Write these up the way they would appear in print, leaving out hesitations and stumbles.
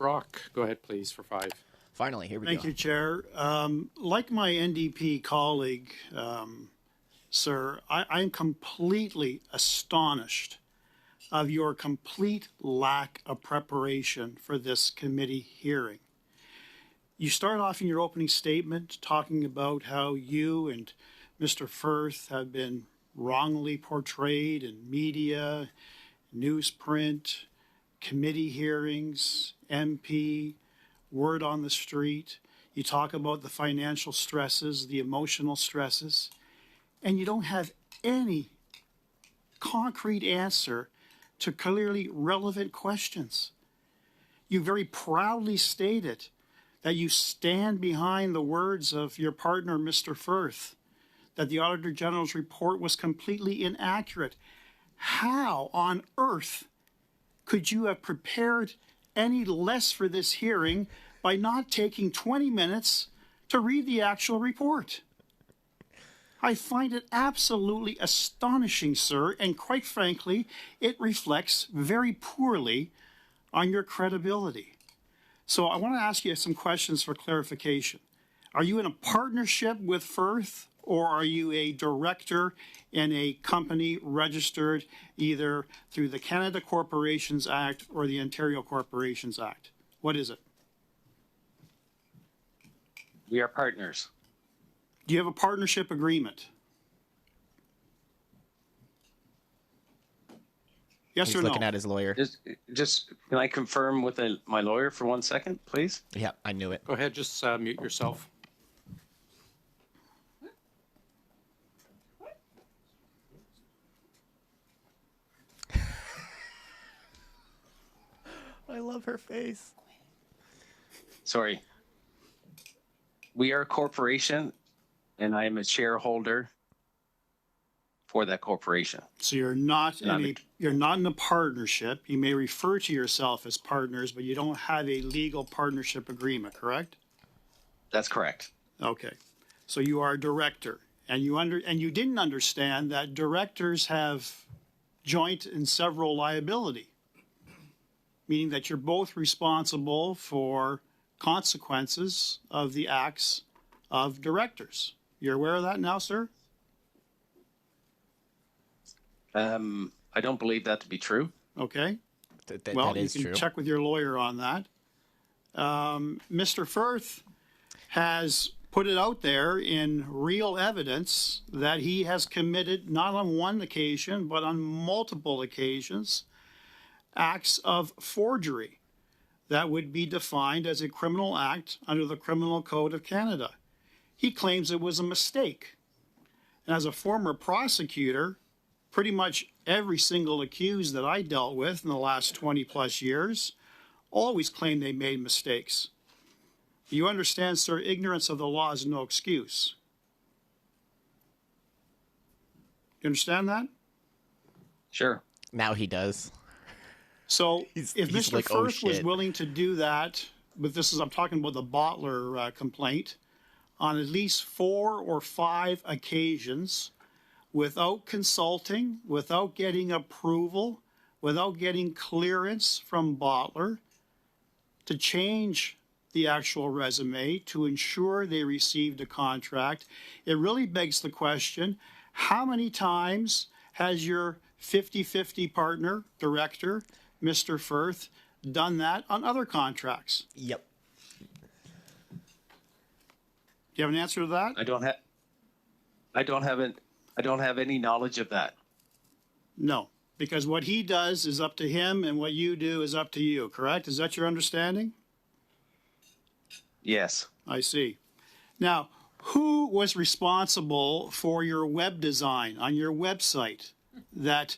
Brock, go ahead, please, for 5. Finally, here we Thank go. you, Chair. Like my NDP colleague, sir, I'm completely astonished of your complete lack of preparation for this committee hearing. You start off in your opening statement talking about how you and Mr. Firth have been wrongly portrayed in media, newsprint, committee hearings, MP, word on the street. You talk about the financial stresses, the emotional stresses, and you don't have any concrete answer to clearly relevant questions. You very proudly stated that you stand behind the words of your partner, Mr. Firth, that the Auditor General's report was completely inaccurate. How on earth could you have prepared any less for this hearing by not taking 20 minutes to read the actual report? I find it absolutely astonishing, sir, and quite frankly, it reflects very poorly on your credibility. So I want to ask you some questions for clarification. Are you in a partnership with Firth, or are you a director in a company registered either through the Canada Corporations Act or the Ontario Corporations Act? What is it? We are partners. Do you have a partnership agreement? Yes He's or no? looking at his lawyer. Just can I confirm with my lawyer for 1 second, please? Yeah, I knew it. Go ahead, just mute yourself. I love her face. Sorry. We are a corporation, and I am a shareholder for that corporation. So you're not in a partnership. You may refer to yourself as partners, but you don't have a legal partnership agreement, correct? That's correct. Okay. So you are a director, and you didn't understand that directors have joint and several liability, meaning that you're both responsible for consequences of the acts of directors. You're aware of that now, sir? I don't believe that to be true. Okay. Well, that is you can true. check with your lawyer on that. Mr. Firth has put it out there in real evidence that he has committed, not on one occasion, but on multiple occasions, acts of forgery that would be defined as a criminal act under the Criminal Code of Canada. He claims it was a mistake. And as a former prosecutor, pretty much every single accused that I dealt with in the last 20 plus years always claimed they made mistakes. You understand, sir, ignorance of the law is no excuse. You understand that? Sure. Now he does. So He's if Mr. like, oh, Firth was shit. willing to do that, but I'm talking about the bottler complaint, on at least 4 or 5 occasions, without consulting, without getting approval, without getting clearance from bottler to change the actual resume to ensure they received a contract, it really begs the question, how many times has your 50-50 partner, director, Mr. Firth, done that on other contracts? Yep. Do you have an answer to that? I don't have any knowledge of that. No, because what he does is up to him and what you do is up to you, correct? Is that your understanding? Yes. I see. Now, who was responsible for your web design on your website that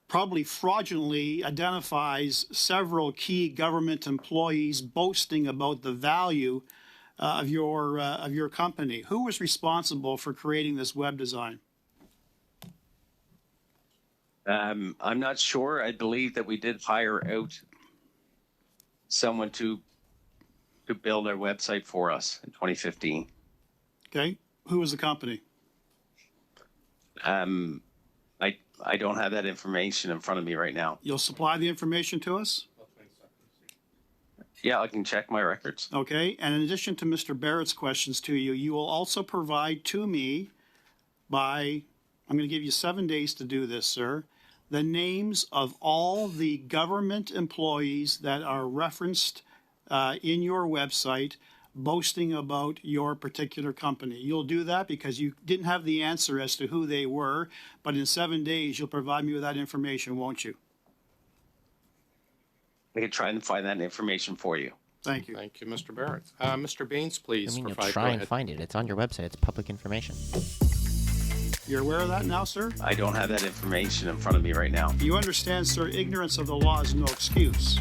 probably fraudulently identifies several key government employees boasting about the value of your company? Who was responsible for creating this web design? I'm not sure. I believe that we did hire out someone to build our website for us in 2015. Okay. Who was the company? I don't have that information in front of me right now. You'll supply the information to us? Yeah, I can check my records. Okay, and in addition to Mr. Barrett's questions to you, you will also provide to me by, I'm going to give you 7 days to do this, sir, the names of all the government employees that are referenced in your website boasting about your particular company. You'll do that because you didn't have the answer as to who they were, but in 7 days you'll provide me with that information, won't you? I can try and find that information for you. Thank you. Thank you, Mr. Barrett. Mr. Baines, I please, mean, for you'll 5. try Go and ahead. find it. It's on your website. It's public information. You're aware of that now, sir? I don't have that information in front of me right now. You understand, sir, ignorance of the law is no excuse.